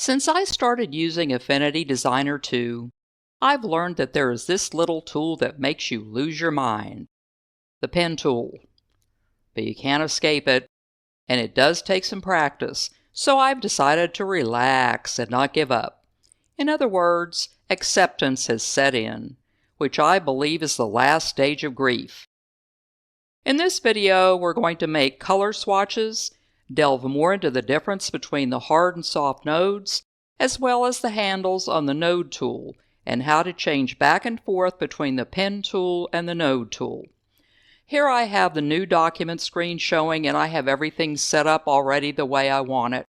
Since I started using Affinity Designer 2, I've learned that there is this little tool that makes you lose your mind. The pen tool. But you can't escape it, and it does take some practice, so I've decided to relax and not give up. In other words, acceptance has set in, which I believe is the last stage of grief. In this video, we're going to make color swatches, delve more into the difference between the hard and soft nodes, as well as the handles on the node tool, and how to change back and forth between the pen tool and the node tool. Here I have the new document screen showing, and I have everything set up already the way I want it.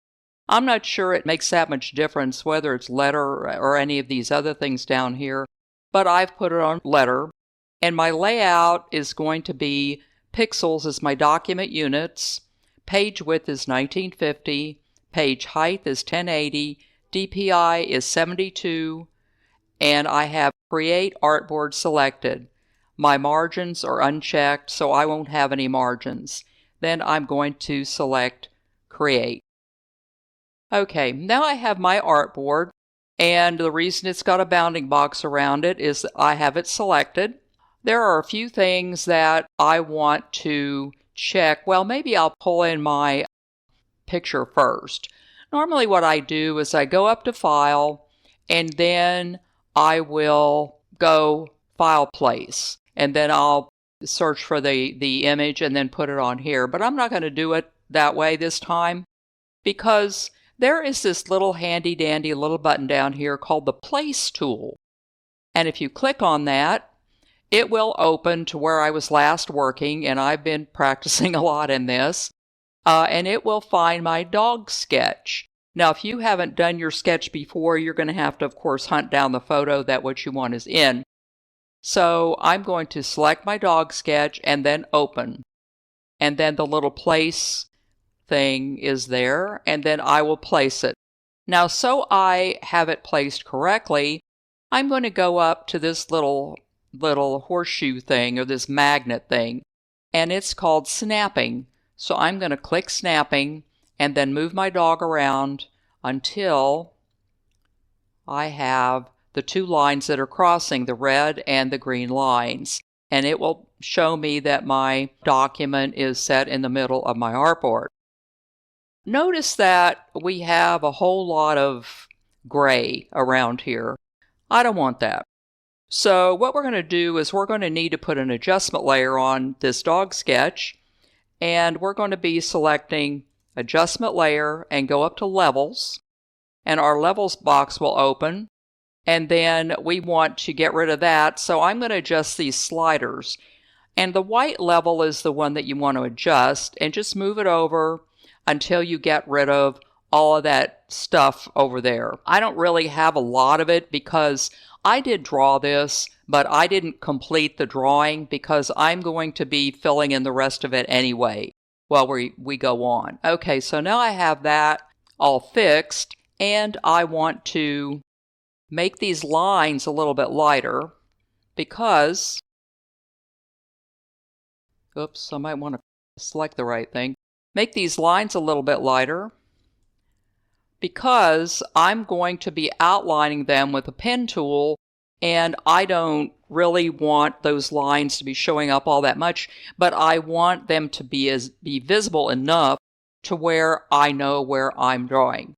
I'm not sure it makes that much difference whether it's letter or any of these other things down here, but I've put it on letter, and my layout is going to be pixels as my document units, page width is 1950, page height is 1080, DPI is 72, and I have Create Artboard selected. My margins are unchecked, so I won't have any margins. Then I'm going to select Create. Okay, now I have my artboard, and the reason it's got a bounding box around it is that I have it selected. There are a few things that I want to check. Well, maybe I'll pull in my picture first. Normally what I do is I go up to File, and then I will go File Place, and then I'll search for the image and then put it on here. But I'm not going to do it that way this time, because there is this little handy dandy little button down here called the Place tool. And if you click on that, it will open to where I was last working, and I've been practicing a lot in this, and it will find my dog sketch. Now, if you haven't done your sketch before, you're going to have to, of course, hunt down the photo that what you want is in. So I'm going to select my dog sketch and then open. And then the little place thing is there, and then I will place it. Now, so I have it placed correctly, I'm going to go up to this little horseshoe thing, or this magnet thing, and it's called snapping. So I'm going to click snapping and then move my dog around until I have the two lines that are crossing, the red and the green lines, and it will show me that my document is set in the middle of my artboard. Notice that we have a whole lot of gray around here. I don't want that. So what we're going to do is we're going to need to put an adjustment layer on this dog sketch, and we're going to be selecting adjustment layer and go up to levels, and our levels box will open, and then we want to get rid of that, so I'm going to adjust these sliders, and the white level is the one that you want to adjust, and just move it over until you get rid of all of that stuff over there. I don't really have a lot of it because I did draw this, but I didn't complete the drawing because I'm going to be filling in the rest of it anyway while we go on. Okay, so now I have that all fixed, and I want to make these lines a little bit lighter because, oops, I might want to select the right thing. Make these lines a little bit lighter because I'm going to be outlining them with a pen tool, and I don't really want those lines to be showing up all that much, but I want them to be visible enough to where I know where I'm drawing.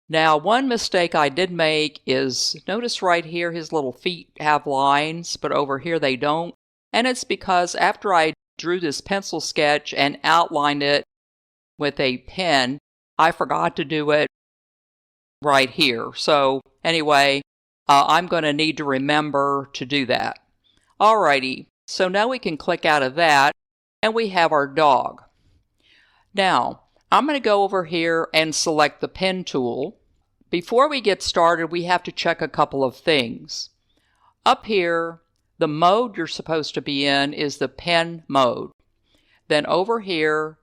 Now, one mistake I did make is, notice right here his little feet have lines, but over here they don't, and it's because after I drew this pencil sketch and outlined it with a pen, I forgot to do it right here. So anyway, I'm going to need to remember to do that. Alrighty, so now we can click out of that, and we have our dog. Now, I'm going to go over here and select the pen tool. Before we get started, we have to check a couple of things. Up here, the mode you're supposed to be in is the pen mode. Then over here,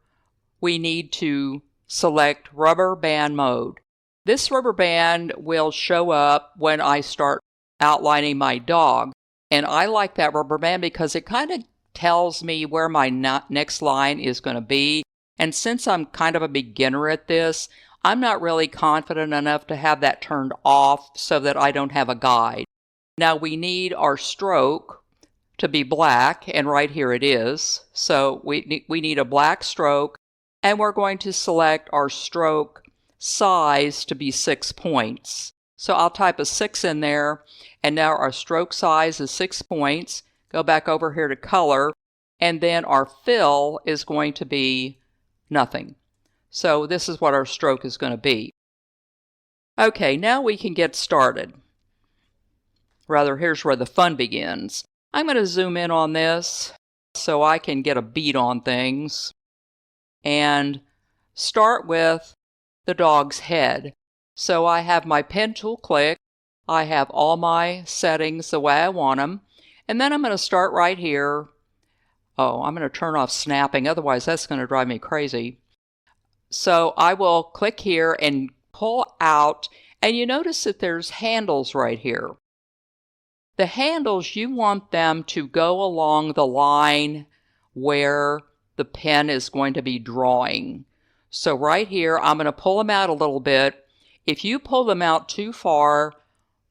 we need to select rubber band mode. This rubber band will show up when I start outlining my dog, and I like that rubber band because it kind of tells me where my next line is going to be, and since I'm kind of a beginner at this, I'm not really confident enough to have that turned off so that I don't have a guide. Now we need our stroke to be black, and right here it is. So we need a black stroke, and we're going to select our stroke size to be 6 points. So I'll type a 6 in there, and now our stroke size is 6 points. Go back over here to color, and then our fill is going to be nothing. So this is what our stroke is going to be. Okay, now we can get started. Rather, here's where the fun begins. I'm going to zoom in on this so I can get a beat on things and start with the dog's head. So I have my pen tool clicked. I have all my settings the way I want them. And then I'm going to start right here. Oh, I'm going to turn off snapping, otherwise that's going to drive me crazy. So I will click here and pull out, and you notice that there's handles right here. The handles, you want them to go along the line where the pen is going to be drawing. So right here, I'm going to pull them out a little bit. If you pull them out too far,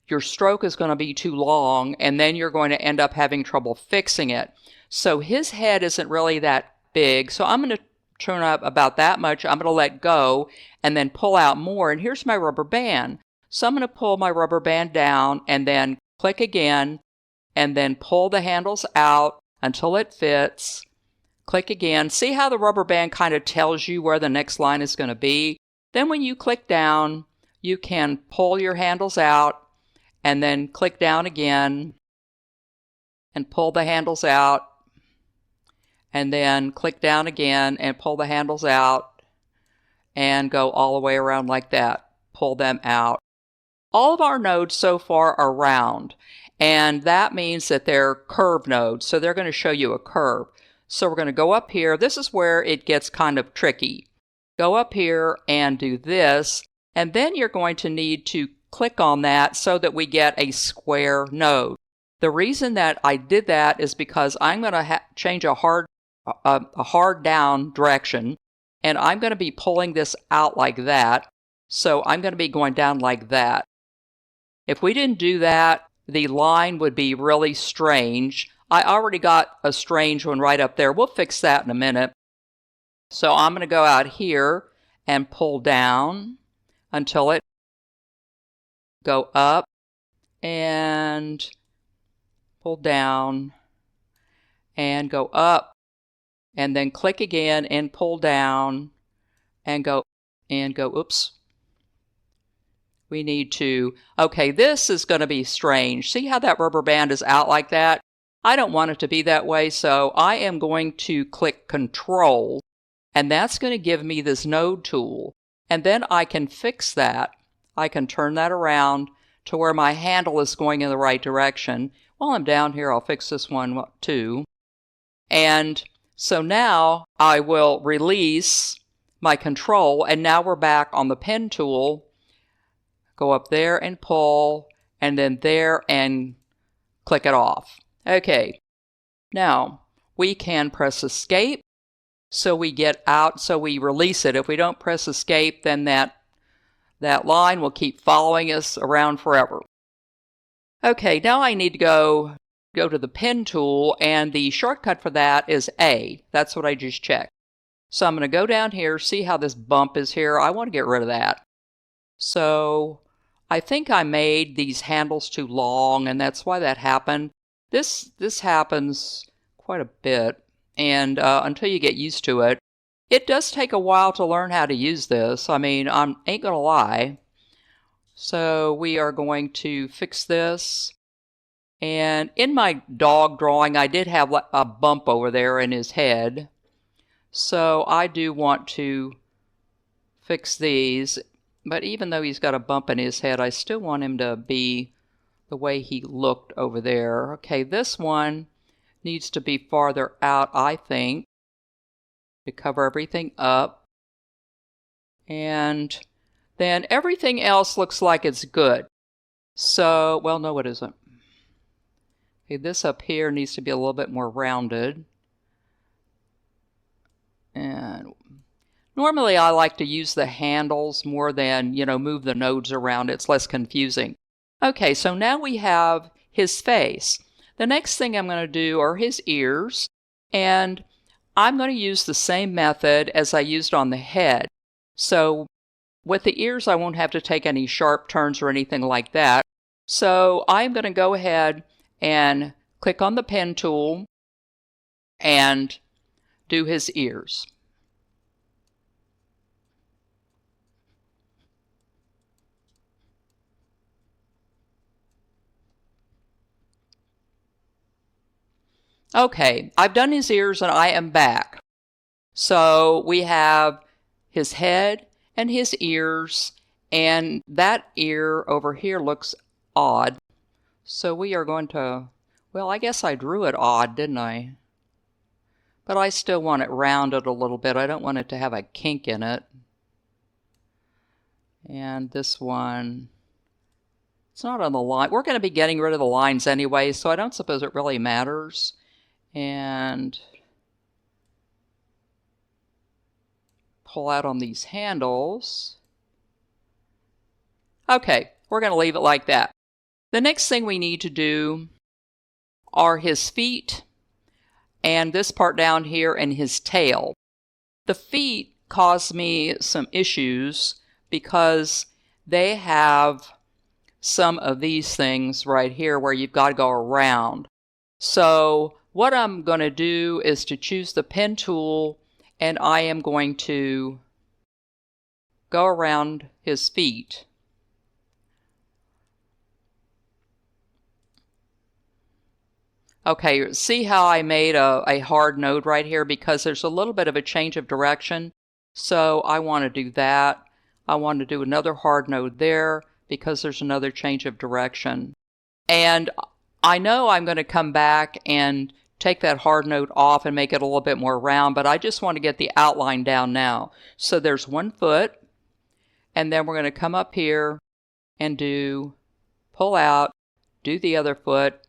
your stroke is going to be too long, and then you're going to end up having trouble fixing it. So his head isn't really that big, so I'm going to turn up about that much. I'm going to let go and then pull out more, and here's my rubber band. So I'm going to pull my rubber band down and then click again, and then pull the handles out until it fits. Click again. See how the rubber band kind of tells you where the next line is going to be? Then when you click down, you can pull your handles out and then click down again and pull the handles out, and then click down again and pull the handles out and go all the way around like that. Pull them out. All of our nodes so far are round, and that means that they're curve nodes, so they're going to show you a curve. So we're going to go up here. This is where it gets kind of tricky. Go up here and do this, and then you're going to need to click on that so that we get a square node. The reason that I did that is because I'm going to change a hard down direction, and I'm going to be pulling this out like that. So I'm going to be going down like that. If we didn't do that, the line would be really strange. I already got a strange one right up there. We'll fix that in a minute. So I'm going to go out here and pull down until it go up and pull down and go up, and then click again and pull down and go oops. We need to, okay, this is going to be strange. See how that rubber band is out like that? I don't want it to be that way, so I am going to click Control, and that's going to give me this node tool. And then I can fix that. I can turn that around to where my handle is going in the right direction. While I'm down here, I'll fix this one too. And so now I will release my control, and now we're back on the pen tool. Go up there and pull, and then there and click it off. Okay, now we can press escape so we get out, so we release it. If we don't press escape, then that line will keep following us around forever. Okay, now I need to go to the pen tool, and the shortcut for that is A. That's what I just checked. So I'm going to go down here, see how this bump is here. I want to get rid of that. So I think I made these handles too long, and that's why that happened. This happens quite a bit, and until you get used to it, it does take a while to learn how to use this. I mean, I ain't gonna lie. So we are going to fix this. And in my dog drawing, I did have a bump over there in his head. So I do want to fix these. But even though he's got a bump in his head, I still want him to be the way he looked over there. Okay, this one needs to be farther out, I think, to cover everything up. And then everything else looks like it's good. So, well, no, it isn't. Okay, this up here needs to be a little bit more rounded. And Normally I like to use the handles more than, move the nodes around. It's less confusing. Okay, so now we have his face. The next thing I'm going to do are his ears, and I'm going to use the same method as I used on the head. So with the ears, I won't have to take any sharp turns or anything like that. So I'm going to go ahead and click on the pen tool and do his ears. Okay, I've done his ears and I am back. So we have his head and his ears, and that ear over here looks odd. So we are going to, well, I guess I drew it odd, didn't I? But I still want it rounded a little bit. I don't want it to have a kink in it. And this one, it's not on the line. We're going to be getting rid of the lines anyway, so I don't suppose it really matters. And pull out on these handles. Okay, we're going to leave it like that. The next thing we need to do are his feet and this part down here and his tail. The feet cause me some issues because they have some of these things right here where you've got to go around. So what I'm going to do is to choose the pen tool, and I am going to go around his feet. Okay, see how I made a hard node right here because there's a little bit of a change of direction. So I want to do that. I want to do another hard node there because there's another change of direction. And I know I'm going to come back and take that hard node off and make it a little bit more round, but I just want to get the outline down now. So there's one foot, and then we're going to come up here and pull out, do the other foot.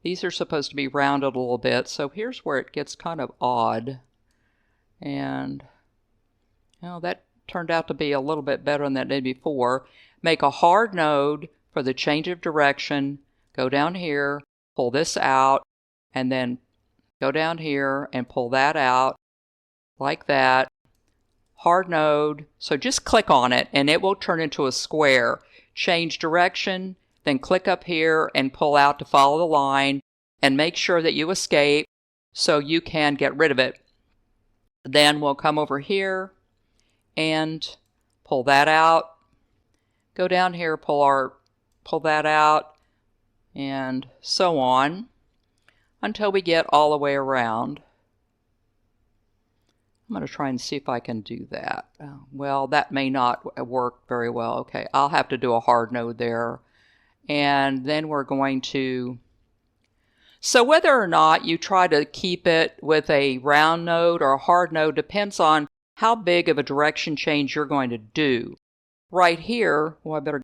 These are supposed to be rounded a little bit, so here's where it gets kind of odd. And that turned out to be a little bit better than that did before. Make a hard node for the change of direction. Go down here, pull this out, and then go down here and pull that out like that. Hard node. So just click on it and it will turn into a square. Change direction, then click up here and pull out to follow the line and make sure that you escape so you can get rid of it. Then we'll come over here and pull that out. Go down here, pull that out, and so on until we get all the way around. I'm going to try and see if I can do that. Well, that may not work very well. Okay, I'll have to do a hard node there. And then we're going to, so whether or not you try to keep it with a round node or a hard node depends on how big of a direction change you're going to do. Right here, well, I better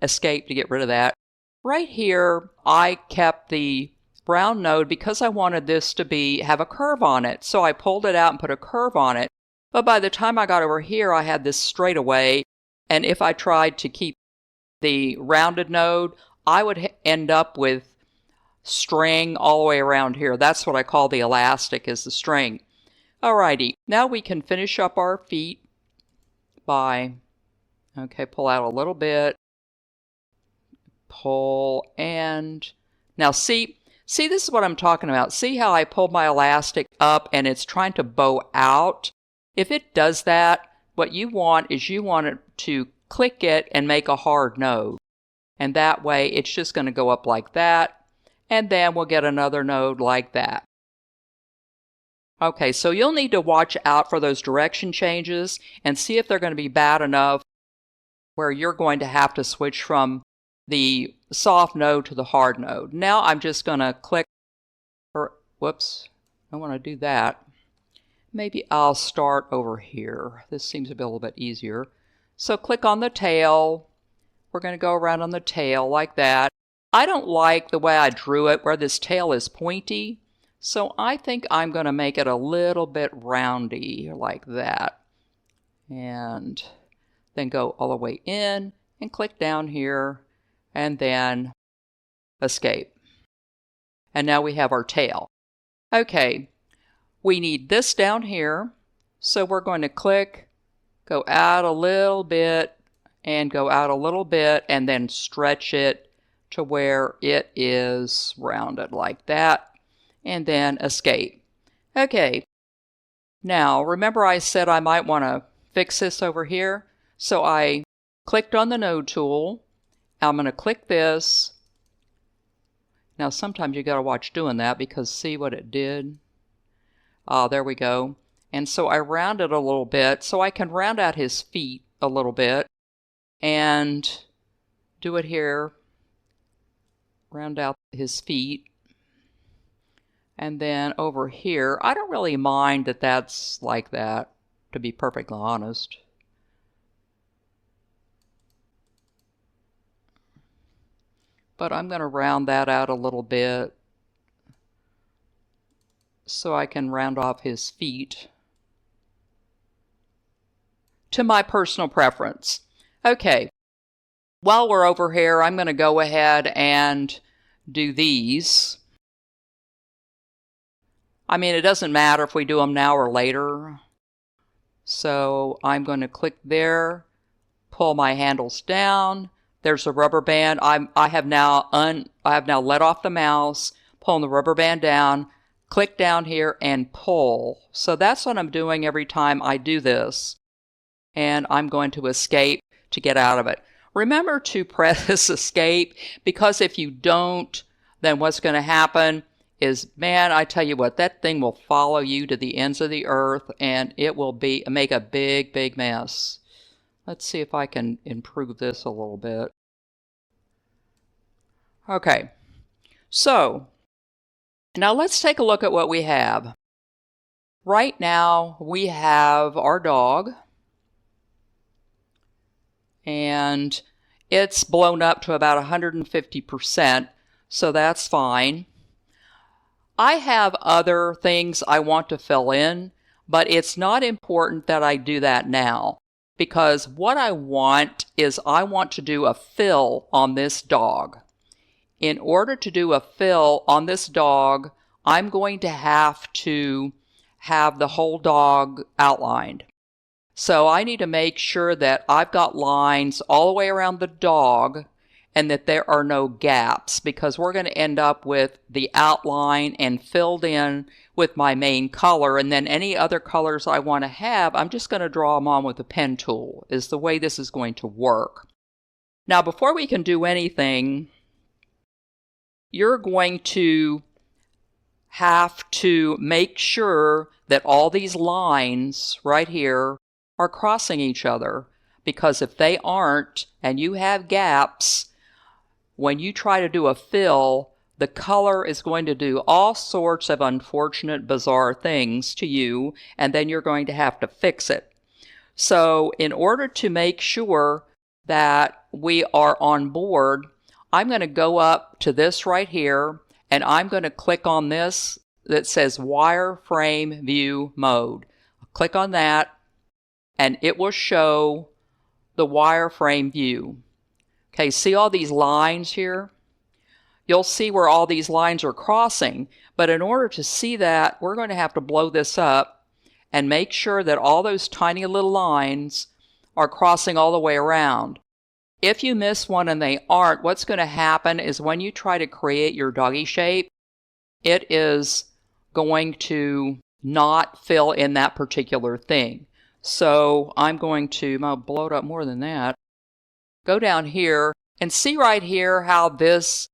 escape to get rid of that. Right here, I kept the round node because I wanted this to have a curve on it. So I pulled it out and put a curve on it. But by the time I got over here, I had this straightaway. And if I tried to keep the rounded node, I would end up with string all the way around here. That's what I call the elastic, is the string. Alrighty, now we can finish up our feet by, okay, pull out a little bit, pull, and now see, this is what I'm talking about. See how I pulled my elastic up and it's trying to bow out? If it does that, what you want is you want it to click it and make a hard node. And that way it's just going to go up like that. And then we'll get another node like that. Okay, so you'll need to watch out for those direction changes and see if they're going to be bad enough where you're going to have to switch from the soft node to the hard node. Now I'm just going to click, whoops, I want to do that. Maybe I'll start over here. This seems to be a little bit easier. So click on the tail. We're going to go around on the tail like that. I don't like the way I drew it where this tail is pointy. So I think I'm going to make it a little bit roundy like that. and then go all the way in and click down here and then escape. And now we have our tail. Okay, we need this down here, so we're going to click, go out a little bit, and go out a little bit, and then stretch it to where it is rounded like that, and then escape. Okay, now remember I said I might want to fix this over here, so I clicked on the node tool. I'm going to click this. Now sometimes you got to watch doing that because see what it did? There we go. And so I rounded a little bit, so I can round out his feet a little bit and do it here. Round out his feet. And then over here, I don't really mind that that's like that, to be perfectly honest. But I'm going to round that out a little bit so I can round off his feet to my personal preference. Okay, while we're over here, I'm going to go ahead and do these. I mean, it doesn't matter if we do them now or later. So I'm going to click there, pull my handles down. There's a rubber band. I have now let off the mouse, pulling the rubber band down, click down here and pull. So that's what I'm doing every time I do this. And I'm going to escape to get out of it. Remember to press escape, because if you don't, then what's going to happen is, man, I tell you what, that thing will follow you to the ends of the earth and it will make a big, big mess. Let's see if I can improve this a little bit. Okay, so now let's take a look at what we have. Right now we have our dog, and it's blown up to about 150%, so that's fine. I have other things I want to fill in, but it's not important that I do that now, because what I want is I want to do a fill on this dog. In order to do a fill on this dog, I'm going to have the whole dog outlined. So I need to make sure that I've got lines all the way around the dog and that there are no gaps, because we're going to end up with the outline and filled in with my main color, and then any other colors I want to have, I'm just going to draw them on with the pen tool, is the way this is going to work. Now before we can do anything, you're going to have to make sure that all these lines right here are crossing each other, because if they aren't and you have gaps, when you try to do a fill, the color is going to do all sorts of unfortunate, bizarre things to you, and then you're going to have to fix it. So in order to make sure that we are on board, I'm going to go up to this right here, and I'm going to click on this that says Wireframe View Mode. Click on that, and it will show the wireframe view. Okay, see all these lines here? You'll see where all these lines are crossing, but in order to see that, we're going to have to blow this up and make sure that all those tiny little lines are crossing all the way around. If you miss one and they aren't, what's going to happen is when you try to create your doggy shape, it is going to not fill in that particular thing. So I'm going to blow it up more than that. Go down here and see right here how this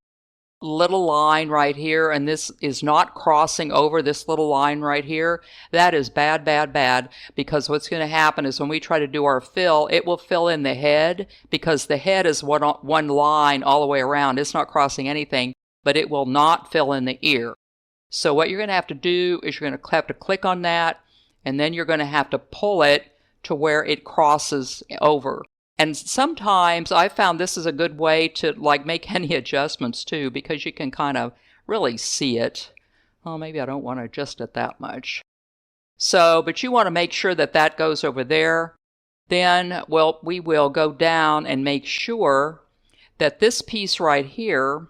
little line right here, and this is not crossing over this little line right here. That is bad, bad, bad, because what's going to happen is when we try to do our fill, it will fill in the head, because the head is one line all the way around. It's not crossing anything, but it will not fill in the ear. So what you're going to have to do is you're going to have to click on that, and then you're going to have to pull it to where it crosses over. And sometimes I found this is a good way to make any adjustments too, because you can kind of really see it. Oh, maybe I don't want to adjust it that much. So, but you want to make sure that that goes over there. then, well, we will go down and make sure that this piece right here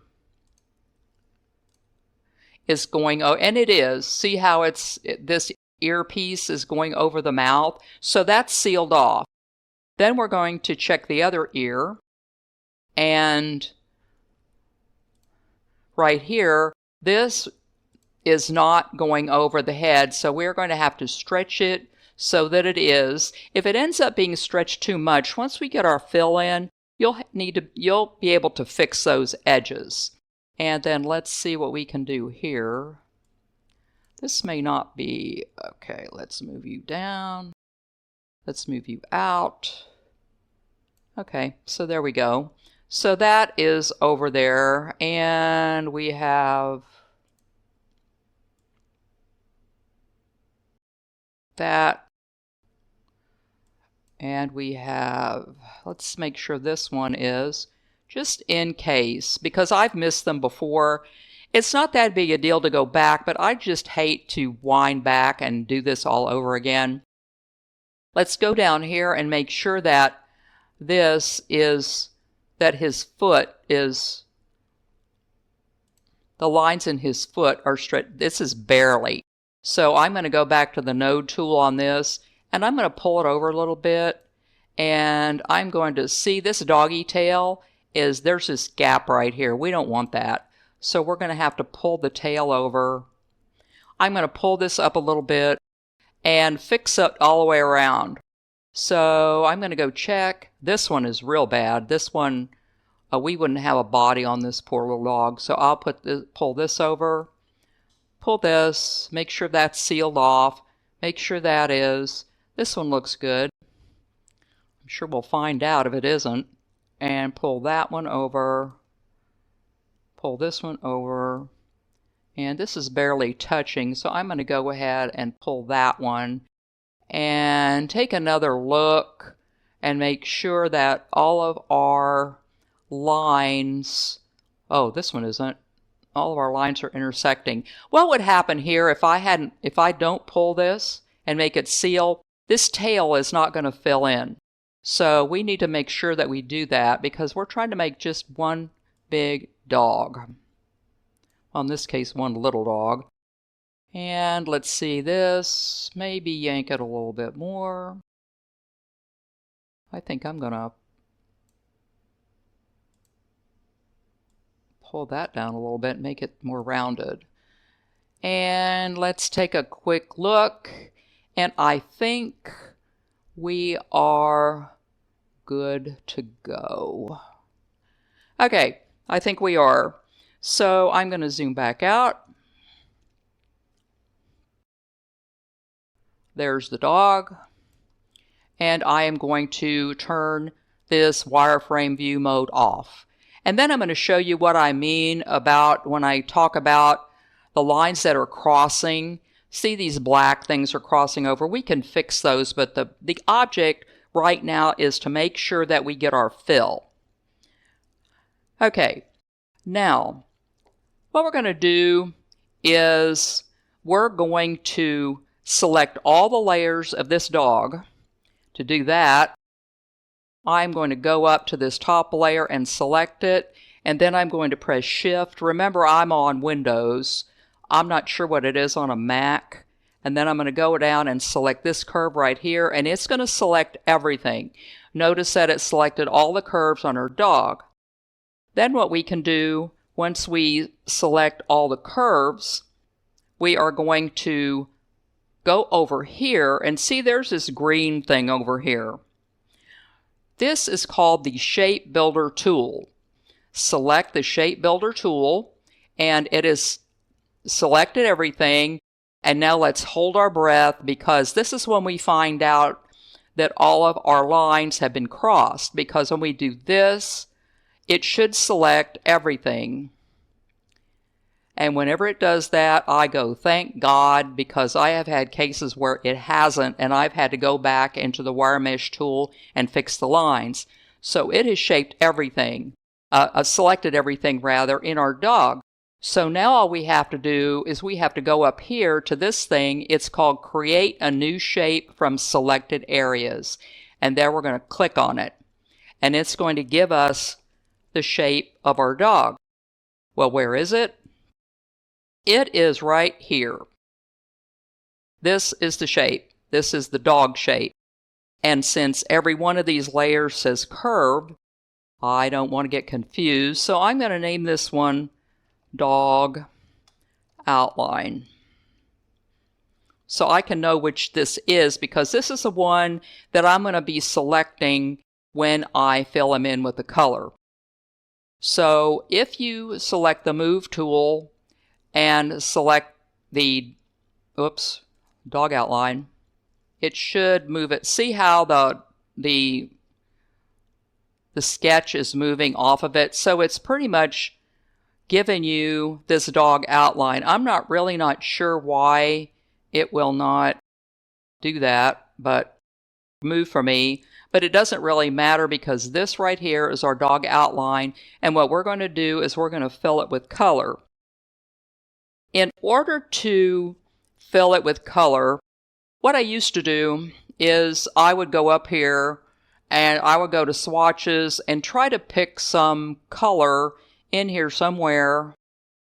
is going, oh, and it is. See how this earpiece is going over the mouth? So that's sealed off. Then we're going to check the other ear, and right here, this is not going over the head, so we're going to have to stretch it so that it is. If it ends up being stretched too much, once we get our fill in, you'll be able to fix those edges. And then let's see what we can do here. This may not be, okay, let's move you down. Let's move you out. Okay, so there we go. So that is over there, and we have that, and we have, let's make sure this one is, just in case, because I've missed them before. It's not that big a deal to go back, but I just hate to wind back and do this all over again. Let's go down here and make sure that this is, that his foot is, the lines in his foot are straight. This is barely. So I'm going to go back to the node tool on this, and I'm going to pull it over a little bit, and I'm going to see this doggy tail is, there's this gap right here. We don't want that. So we're going to have to pull the tail over. I'm going to pull this up a little bit and fix it all the way around. So I'm going to go check. This one is real bad. This one, we wouldn't have a body on this poor little dog. So I'll pull this over, pull this, make sure that's sealed off, make sure that is. This one looks good. I'm sure we'll find out if it isn't. And pull that one over, pull this one over, and this is barely touching, so I'm going to go ahead and pull that one and take another look and make sure that all of our lines, oh, this one isn't, all of our lines are intersecting. What would happen here if I don't pull this and make it seal? This tail is not going to fill in. So we need to make sure that we do that because we're trying to make just one big dog. Well, in this case, one little dog. And let's see this. Maybe yank it a little bit more. I think I'm going to pull that down a little bit, make it more rounded. And let's take a quick look. And I think we are good to go. Okay, I think we are. So I'm going to zoom back out. There's the dog. And I am going to turn this wireframe view mode off. And then I'm going to show you what I mean about when I talk about the lines that are crossing. See, these black things are crossing over. We can fix those, but the object right now is to make sure that we get our fill. Okay, now what we're going to do is we're going to select all the layers of this dog. To do that, I'm going to go up to this top layer and select it, and then I'm going to press Shift. Remember, I'm on Windows. I'm not sure what it is on a Mac. And then I'm going to go down and select this curve right here, and it's going to select everything. Notice that it selected all the curves on our dog. Then what we can do, once we select all the curves, we are going to go over here and see there's this green thing over here. This is called the Shape Builder tool. Select the Shape Builder tool, and it is selected everything. And now let's hold our breath, because this is when we find out that all of our lines have been crossed, because when we do this, it should select everything. And whenever it does that, I go, thank God, because I have had cases where it hasn't, and I've had to go back into the wire mesh tool and fix the lines. So it has shaped everything, selected everything rather, in our dog. So now all we have to do is we have to go up here to this thing. It's called Create a New Shape from Selected Areas. and then we're going to click on it. And it's going to give us the shape of our dog. Well, where is it? It is right here. This is the shape. This is the dog shape. And since every one of these layers says curved, I don't want to get confused, so I'm going to name this one Dog Outline. So I can know which this is because this is the one that I'm going to be selecting when I fill them in with the color. So if you select the Move tool and select the dog outline, it should move it. See how the sketch is moving off of it? So it's pretty much giving you this dog outline. I'm really not sure why it will not do that, but move for me. But it doesn't really matter because this right here is our dog outline, and what we're going to do is we're going to fill it with color. In order to fill it with color, what I used to do is I would go up here and I would go to swatches and try to pick some color in here somewhere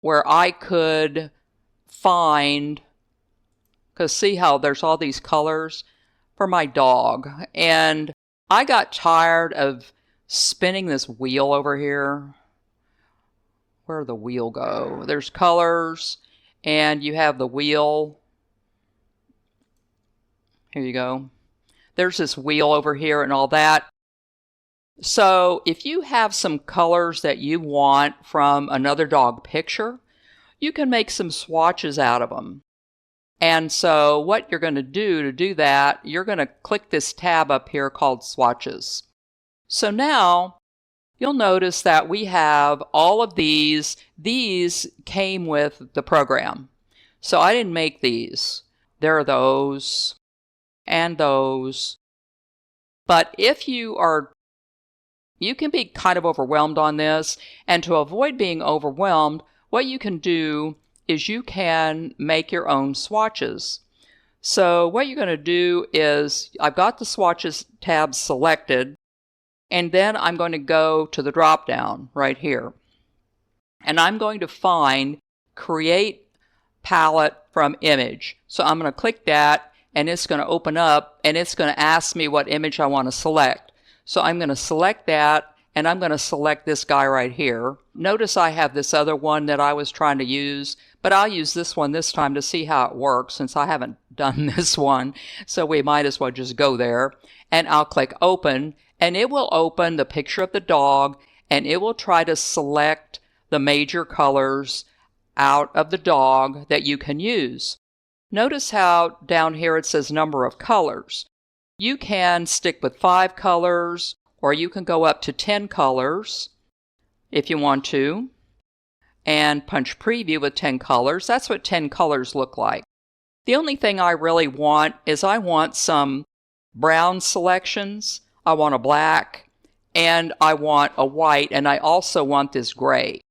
where I could find, because see how there's all these colors for my dog. And I got tired of spinning this wheel over here. Where'd the wheel go? There's colors and you have the wheel. Here you go. There's this wheel over here and all that. So if you have some colors that you want from another dog picture, you can make some swatches out of them. And so what you're going to do that, you're going to click this tab up here called Swatches. So now you'll notice that we have all of these. These came with the program. So I didn't make these. There are those and those. But if you can be kind of overwhelmed on this, and to avoid being overwhelmed, what you can do is you can make your own swatches. So what you're going to do is, I've got the Swatches tab selected, and then I'm going to go to the drop down right here. And I'm going to find Create Palette from Image. So I'm going to click that, and it's going to open up, and it's going to ask me what image I want to select. So I'm going to select that, and I'm going to select this guy right here. Notice I have this other one that I was trying to use, but I'll use this one this time to see how it works since I haven't done this one. So we might as well just go there. And I'll click Open, and it will open the picture of the dog, and it will try to select the major colors out of the dog that you can use. Notice how down here it says number of colors. You can stick with 5 colors, or you can go up to 10 colors if you want to, and punch preview with 10 colors. That's what 10 colors look like. The only thing I really want is I want some brown selections, I want a black, and I want a white, and I also want this gray,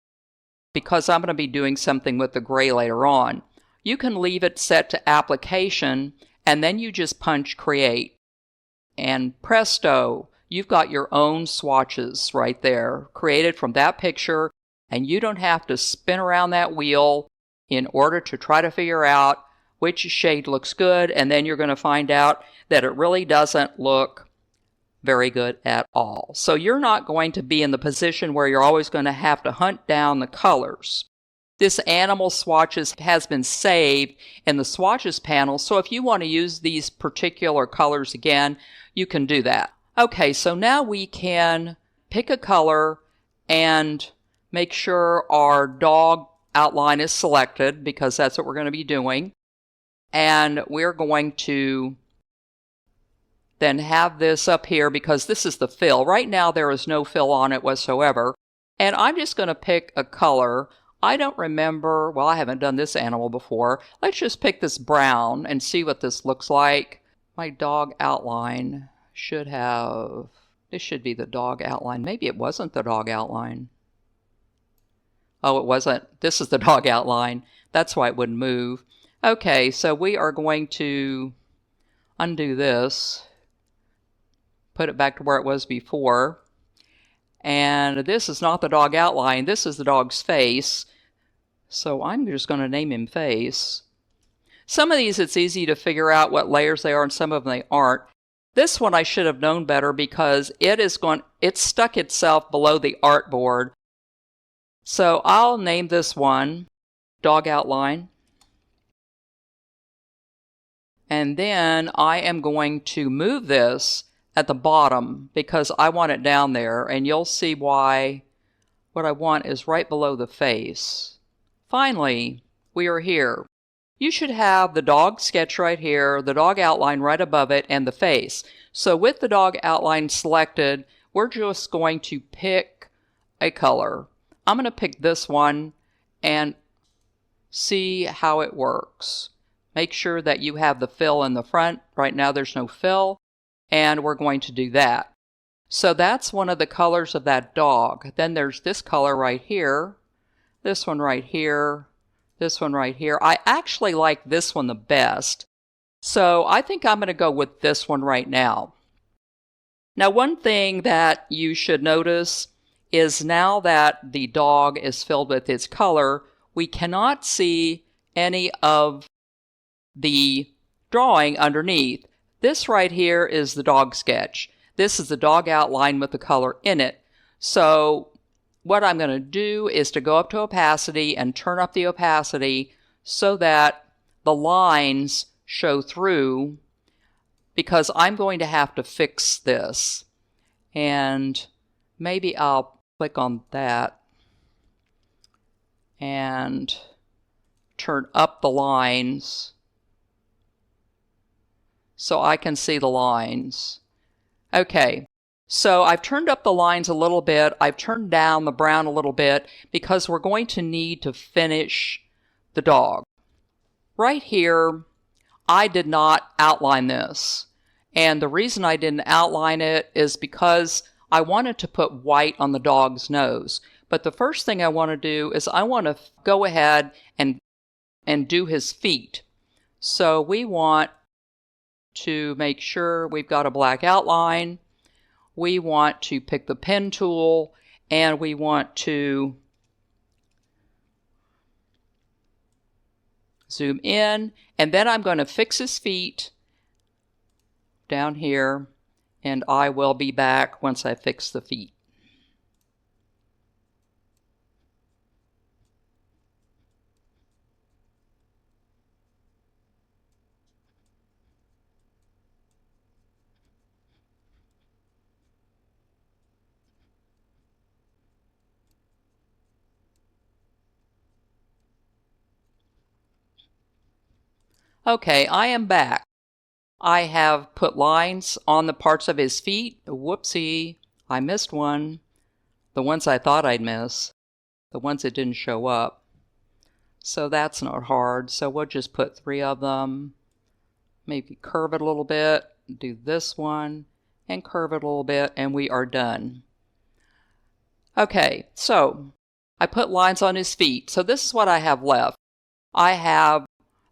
because I'm going to be doing something with the gray later on. You can leave it set to application, and then you just punch create. And presto, you've got your own swatches right there, created from that picture, and you don't have to spin around that wheel in order to try to figure out which shade looks good, and then you're going to find out that it really doesn't look very good at all. So you're not going to be in the position where you're always going to have to hunt down the colors. This animal swatches has been saved in the swatches panel, so if you want to use these particular colors again, you can do that. Okay, so now we can pick a color and make sure our dog outline is selected, because that's what we're going to be doing. And we're going to then have this up here because this is the fill. Right now there is no fill on it whatsoever. And I'm just going to pick a color. I don't remember, well, I haven't done this animal before. Let's just pick this brown and see what this looks like. My dog outline should have, this should be the dog outline. Maybe it wasn't the dog outline. Oh, it wasn't. This is the dog outline. That's why it wouldn't move. Okay, so we are going to undo this. put it back to where it was before. And this is not the dog outline, this is the dog's face. So I'm just going to name him Face. Some of these it's easy to figure out what layers they are, and some of them they aren't. This one I should have known better because it's stuck itself below the artboard. So I'll name this one Dog Outline. And then I am going to move this at the bottom because I want it down there, and you'll see why. What I want is right below the face. Finally, we are here. You should have the dog sketch right here, the dog outline right above it, and the face. So with the dog outline selected, we're just going to pick a color. I'm going to pick this one and see how it works. Make sure that you have the fill in the front. Right now there's no fill, and we're going to do that. So that's one of the colors of that dog. Then there's this color right here, this one right here, this one right here. I actually like this one the best. So I think I'm going to go with this one right now. Now, one thing that you should notice is now that the dog is filled with its color, we cannot see any of the drawing underneath. This right here is the dog sketch. This is the dog outline with the color in it. So what I'm going to do is to go up to opacity and turn up the opacity so that the lines show through, because I'm going to have to fix this. And maybe I'll click on that and turn up the lines so I can see the lines. Okay, so I've turned up the lines a little bit. I've turned down the brown a little bit because we're going to need to finish the dog. Right here, I did not outline this. And the reason I didn't outline it is because I wanted to put white on the dog's nose. But the first thing I want to do is I want to go ahead and do his feet. So we want to make sure we've got a black outline. We want to pick the pen tool, and we want to zoom in, and then I'm going to fix his feet down here, and I will be back once I fix the feet. Okay, I am back. I have put lines on the parts of his feet. Whoopsie, I missed one. The ones I thought I'd miss. The ones that didn't show up. So that's not hard. So we'll just put 3 of them. Maybe curve it a little bit. Do this one and curve it a little bit, and we are done. Okay, so I put lines on his feet. So this is what I have left. I have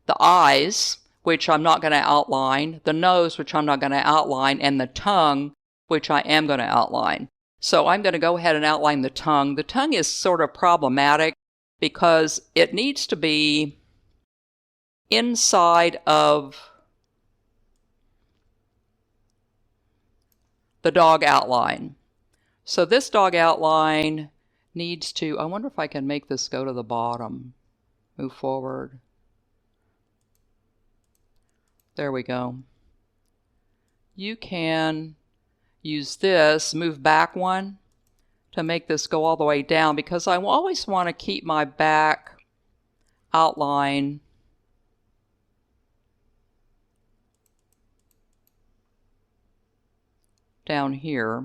the eyes, which I'm not going to outline, the nose, which I'm not going to outline, and the tongue, which I am going to outline. So I'm going to go ahead and outline the tongue. The tongue is sort of problematic because it needs to be inside of the dog outline. So this dog outline needs to, I wonder if I can make this go to the bottom. Move forward. There we go. You can use this, move back one, to make this go all the way down, because I always want to keep my back outline down here.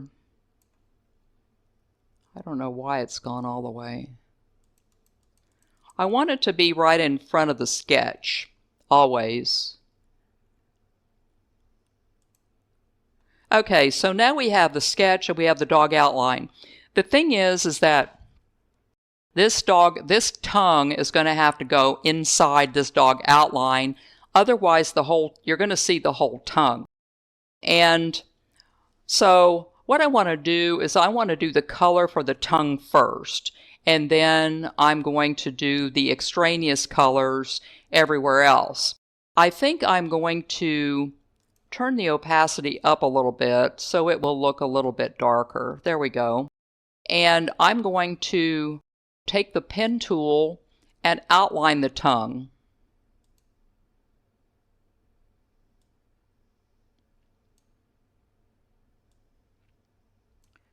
I don't know why it's gone all the way. I want it to be right in front of the sketch, always. Okay, so now we have the sketch and we have the dog outline. The thing is that this tongue is going to have to go inside this dog outline. Otherwise, you're going to see the whole tongue. And So what I want to do is I want to do the color for the tongue first, and then I'm going to do the extraneous colors everywhere else. I think I'm going to turn the opacity up a little bit so it will look a little bit darker. There we go. And I'm going to take the pen tool and outline the tongue.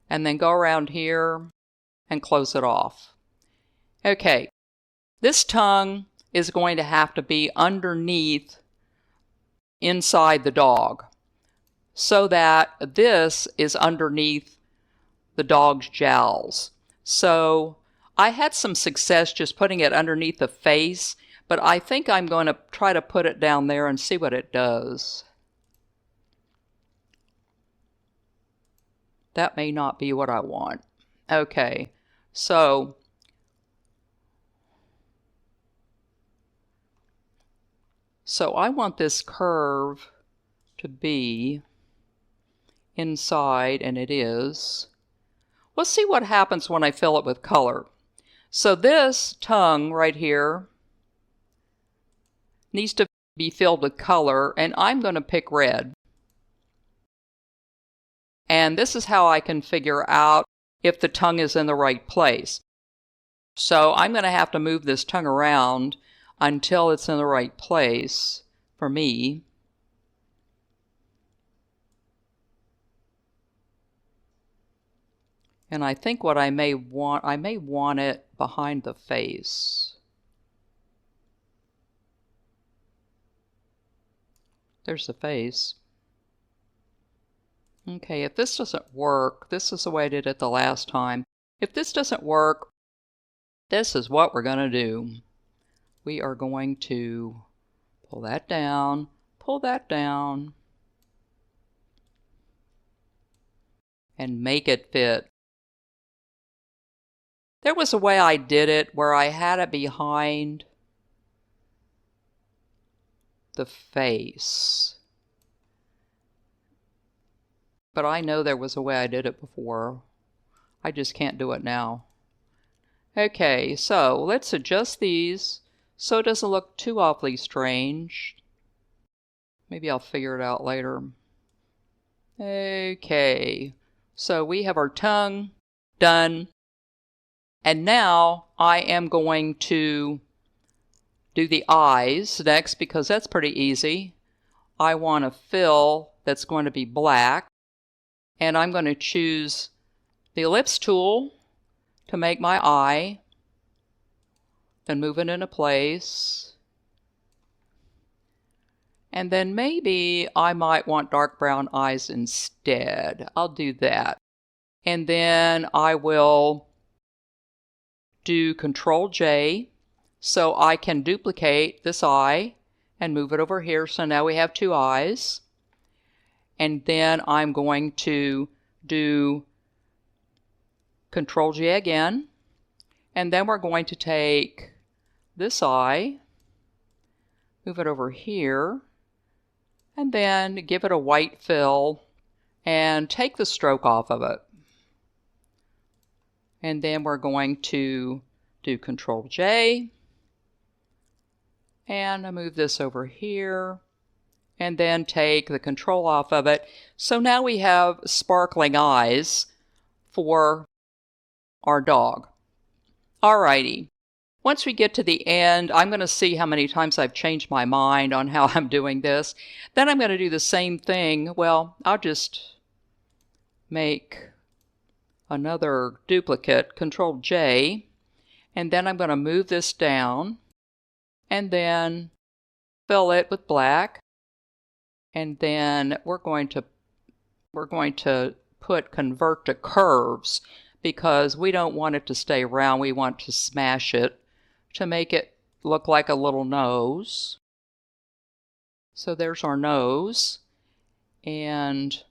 And then go around here and close it off. Okay, this tongue is going to have to be underneath inside the dog so that this is underneath the dog's jowls. So I had some success just putting it underneath the face, but I think I'm going to try to put it down there and see what it does. That may not be what I want. Okay, so I want this curve to be inside, and it is. Let's see what happens when I fill it with color. So this tongue right here needs to be filled with color, and I'm going to pick red. And this is how I can figure out if the tongue is in the right place. So I'm going to have to move this tongue around until it's in the right place for me. And I think what I may want it behind the face. There's the face. Okay, if this doesn't work, this is the way I did it the last time. If this doesn't work, this is what we're going to do. We are going to pull that down, and make it fit. There was a way I did it where I had it behind the face. But I know there was a way I did it before. I just can't do it now. Okay, so let's adjust these so it doesn't look too awfully strange. Maybe I'll figure it out later. Okay, so we have our tongue done. And now I am going to do the eyes next because that's pretty easy. I want a fill that's going to be black. And I'm going to choose the ellipse tool to make my eye. Then move it into place. And then maybe I might want dark brown eyes instead. I'll do that. And then I will do Control J so I can duplicate this eye and move it over here. So now we have two eyes. And then I'm going to do Control J again. And then we're going to take this eye, move it over here, and then give it a white fill and take the stroke off of it. And then we're going to do Control J and move this over here and then take the control off of it. So now we have sparkling eyes for our dog. Alrighty. Once we get to the end, I'm going to see how many times I've changed my mind on how I'm doing this. Then I'm going to do the same thing. Well, I'll just make another duplicate, Control J, and then I'm going to move this down and then fill it with black, and then we're going to put convert to curves because we don't want it to stay round. We want to smash it to make it look like a little nose. So there's our nose, and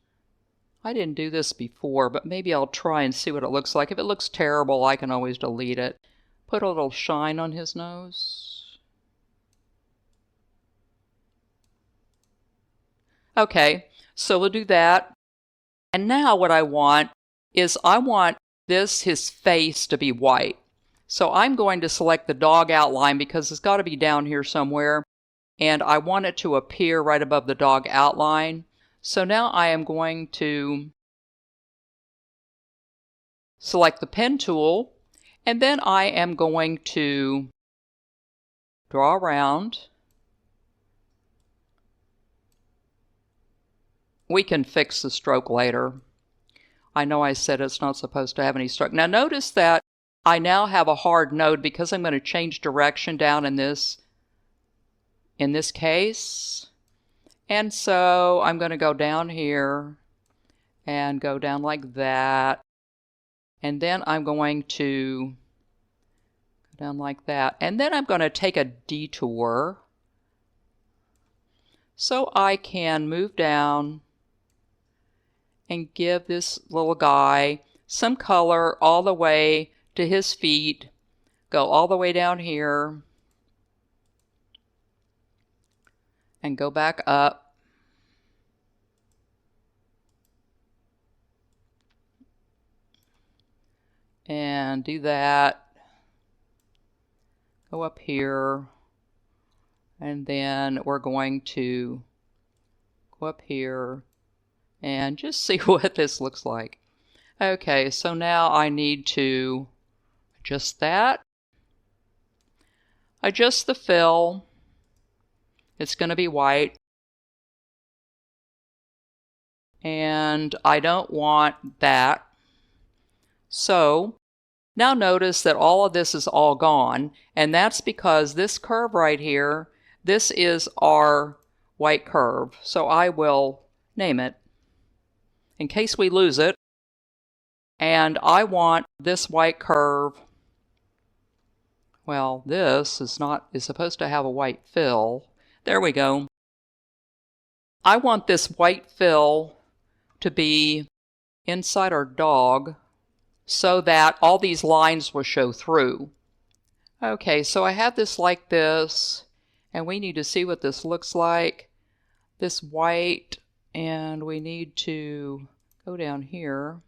I didn't do this before, but maybe I'll try and see what it looks like. If it looks terrible, I can always delete it. Put a little shine on his nose. Okay, so we'll do that. And now what I want is I want his face to be white. So I'm going to select the dog outline because it's got to be down here somewhere. And I want it to appear right above the dog outline. So now I am going to select the pen tool, and then I am going to draw around. We can fix the stroke later. I know I said it's not supposed to have any stroke. Now notice that I now have a hard node because I'm going to change direction down in this case. And so I'm going to go down here and go down like that. And then I'm going to go down like that. And then I'm going to take a detour so I can move down and give this little guy some color all the way to his feet. Go all the way down here and go back up. And do that. Go up here. And then we're going to go up here and just see what this looks like. Okay, so now I need to adjust that. Adjust the fill. It's going to be white. And I don't want that. So now notice that all of this is all gone, and that's because this curve right here, this is our white curve. So I will name it in case we lose it. And I want this white curve. Well, this is supposed to have a white fill. There we go. I want this white fill to be inside our dog so that all these lines will show through. Okay, so I have this like this, and we need to see what this looks like. This white, and we need to go down here,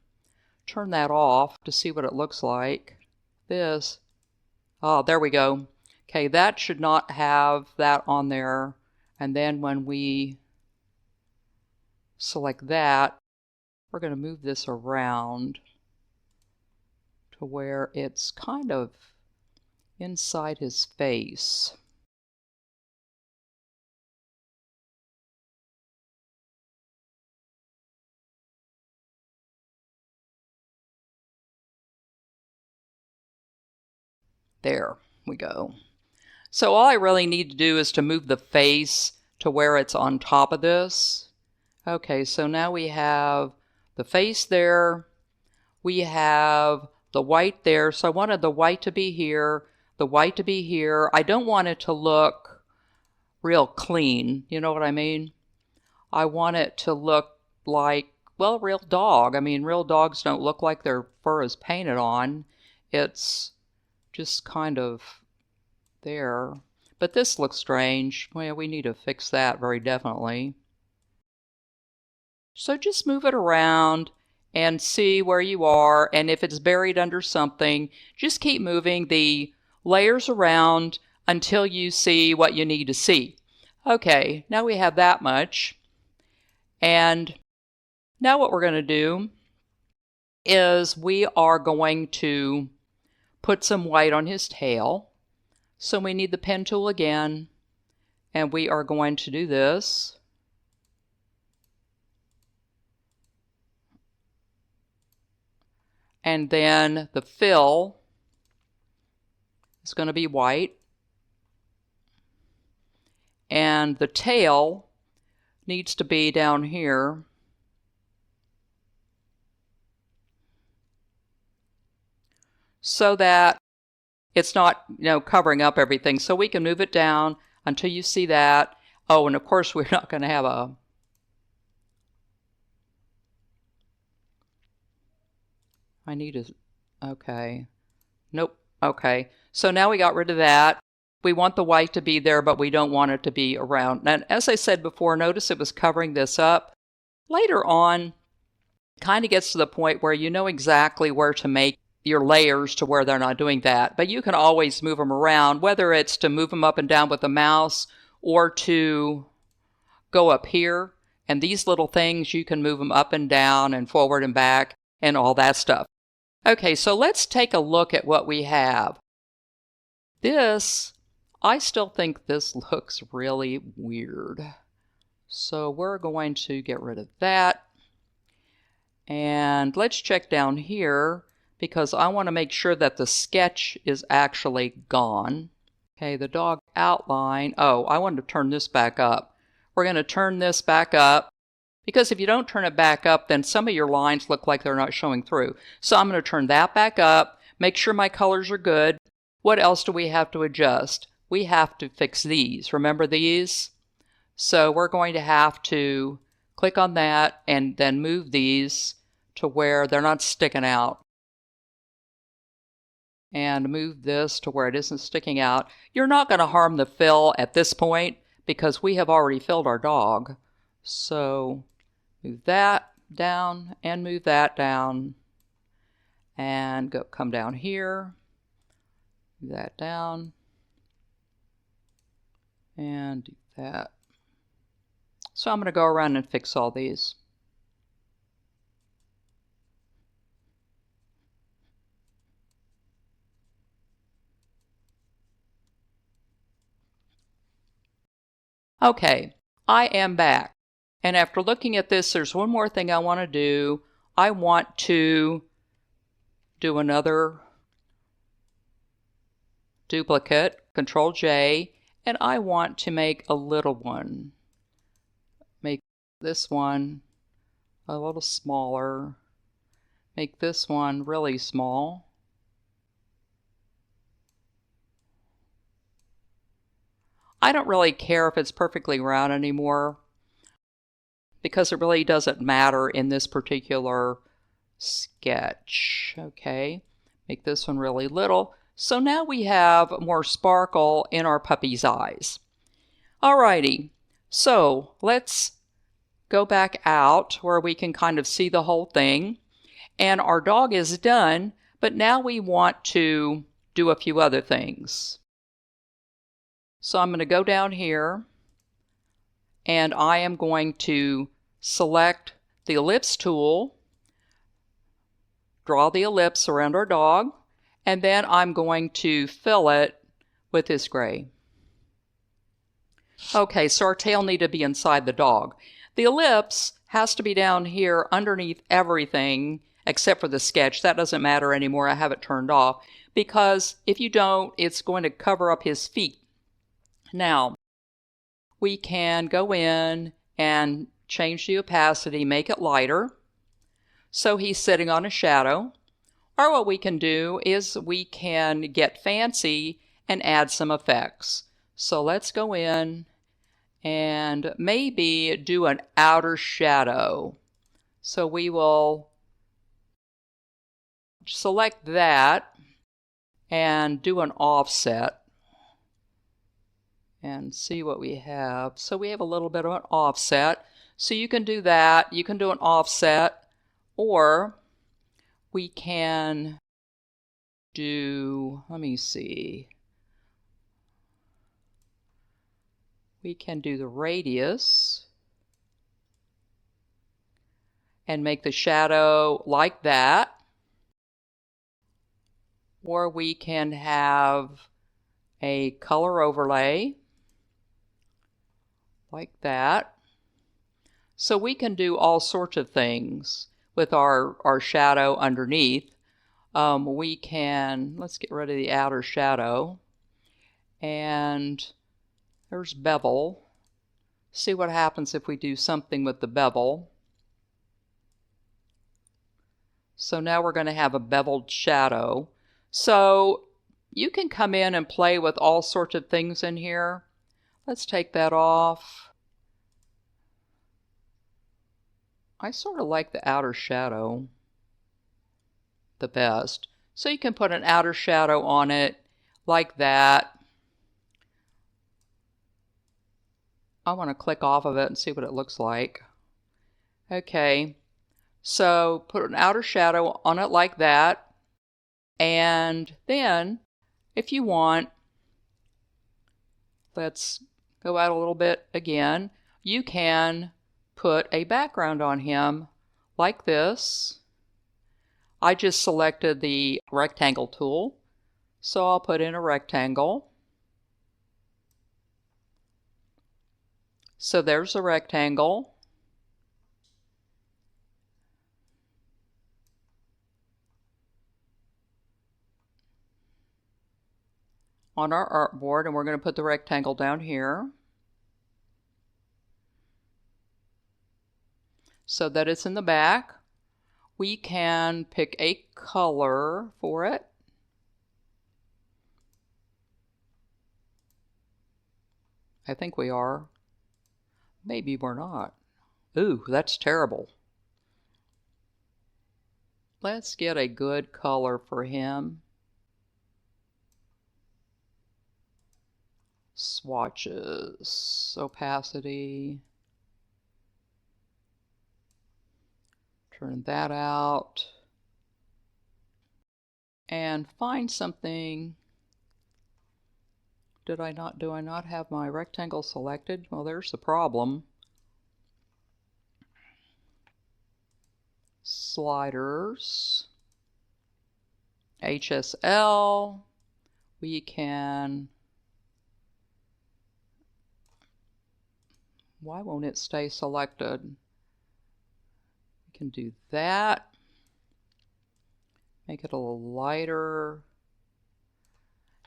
turn that off to see what it looks like. This, there we go. Okay, that should not have that on there. And then when we select that, we're going to move this around to where it's kind of inside his face. There we go. So all I really need to do is to move the face to where it's on top of this. Okay, so now we have the face there. We have the white there. So I wanted the white to be here, the white to be here. I don't want it to look real clean. You know what I mean? I want it to look like, well, real dog. I mean, real dogs don't look like their fur is painted on. It's just kind of there. But this looks strange. Well, we need to fix that very definitely. So just move it around and see where you are, and if it's buried under something, just keep moving the layers around until you see what you need to see. Okay, now we have that much. And now what we're going to do is we are going to put some white on his tail. So we need the pen tool again, and we are going to do this. And then the fill is going to be white. And the tail needs to be down here. So that it's not, covering up everything. So we can move it down until you see that. Oh, and of course we're not going to have okay. Nope. Okay. So now we got rid of that. We want the white to be there, but we don't want it to be around. And as I said before, notice it was covering this up. Later on, kind of gets to the point where you know exactly where to make your layers to where they're not doing that. But you can always move them around, whether it's to move them up and down with the mouse or to go up here. And these little things, you can move them up and down and forward and back and all that stuff. Okay, so let's take a look at what we have. This, I still think this looks really weird. So we're going to get rid of that. And let's check down here because I want to make sure that the sketch is actually gone. Okay, the dog outline. Oh, I wanted to turn this back up. We're going to turn this back up because if you don't turn it back up, then some of your lines look like they're not showing through. So I'm going to turn that back up, make sure my colors are good. What else do we have to adjust? We have to fix these. Remember these? So we're going to have to click on that and then move these to where they're not sticking out. And move this to where it isn't sticking out. You're not going to harm the fill at this point because we have already filled our dog. So move that down and move that down. And come down here. Move that down. And do that. So I'm going to go around and fix all these. Okay, I am back. And after looking at this, there's one more thing I want to do. I want to do another duplicate, Control J, and I want to make a little one. Make this one a little smaller. Make this one really small. I don't really care if it's perfectly round anymore because it really doesn't matter in this particular sketch. Okay, make this one really little. So now we have more sparkle in our puppy's eyes. Alrighty, so let's go back out where we can kind of see the whole thing. And our dog is done, but now we want to do a few other things. So I'm going to go down here and I am going to select the ellipse tool, draw the ellipse around our dog, and then I'm going to fill it with this gray. Okay, so our tail needs to be inside the dog. The ellipse has to be down here underneath everything except for the sketch. That doesn't matter anymore. I have it turned off because if you don't, it's going to cover up his feet. Now, we can go in and change the opacity, make it lighter, so he's sitting on a shadow. Or what we can do is we can get fancy and add some effects. So let's go in and maybe do an outer shadow. So we will select that and do an offset and see what we have. So we have a little bit of an offset. So you can do that. You can do an offset, or we can do, let me see. We can do the radius and make the shadow like that. Or we can have a color overlay like that. So we can do all sorts of things with our shadow underneath. We can, let's get rid of the outer shadow. And there's bevel. See what happens if we do something with the bevel. So now we're going to have a beveled shadow. So you can come in and play with all sorts of things in here. Let's take that off. I sort of like the outer shadow the best. So you can put an outer shadow on it like that. I want to click off of it and see what it looks like. Okay, So put an outer shadow on it like that. And then, if you want, let's go out a little bit again. You can put a background on him like this. I just selected the rectangle tool, so I'll put in a rectangle. So there's a rectangle. On our artboard, and we're going to put the rectangle down here so that it's in the back. We can pick a color for it. I think we are. Maybe we're not. Ooh, that's terrible. Let's get a good color for him. Swatches, opacity. Turn that out. And find something. Do I not have my rectangle selected? Well, there's the problem. Sliders. HSL. We can... Why won't it stay selected? We can do that. Make it a little lighter.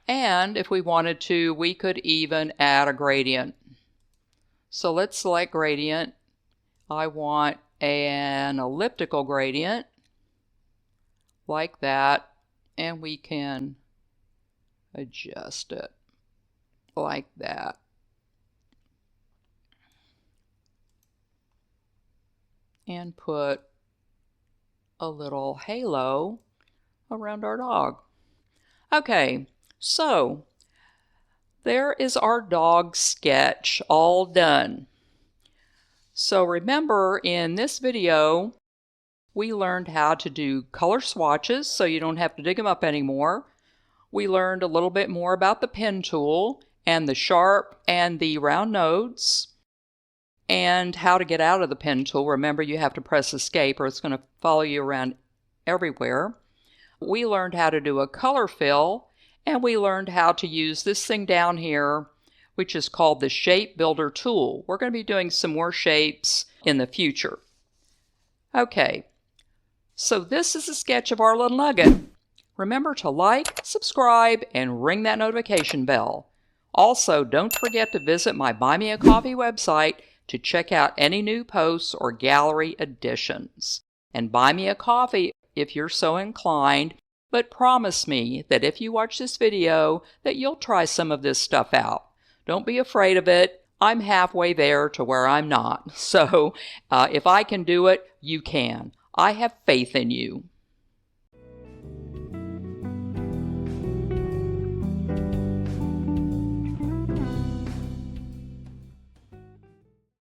And if we wanted to, we could even add a gradient. So let's select gradient. I want an elliptical gradient like that, and we can adjust it like that. And put a little halo around our dog. Okay, so there is our dog sketch all done. So remember, in this video, we learned how to do color swatches so you don't have to dig them up anymore. We learned a little bit more about the pen tool and the sharp and the round nodes, and how to get out of the pen tool. Remember, you have to press escape or it's going to follow you around everywhere. We learned how to do a color fill, and we learned how to use this thing down here, which is called the Shape Builder tool. We're going to be doing some more shapes in the future. Okay, so this is a sketch of our little nugget. Remember to like, subscribe, and ring that notification bell. Also, don't forget to visit my Buy Me a Coffee website to check out any new posts or gallery additions. And buy me a coffee if you're so inclined, but promise me that if you watch this video that you'll try some of this stuff out. Don't be afraid of it. I'm halfway there to where I'm not. So if I can do it, you can. I have faith in you.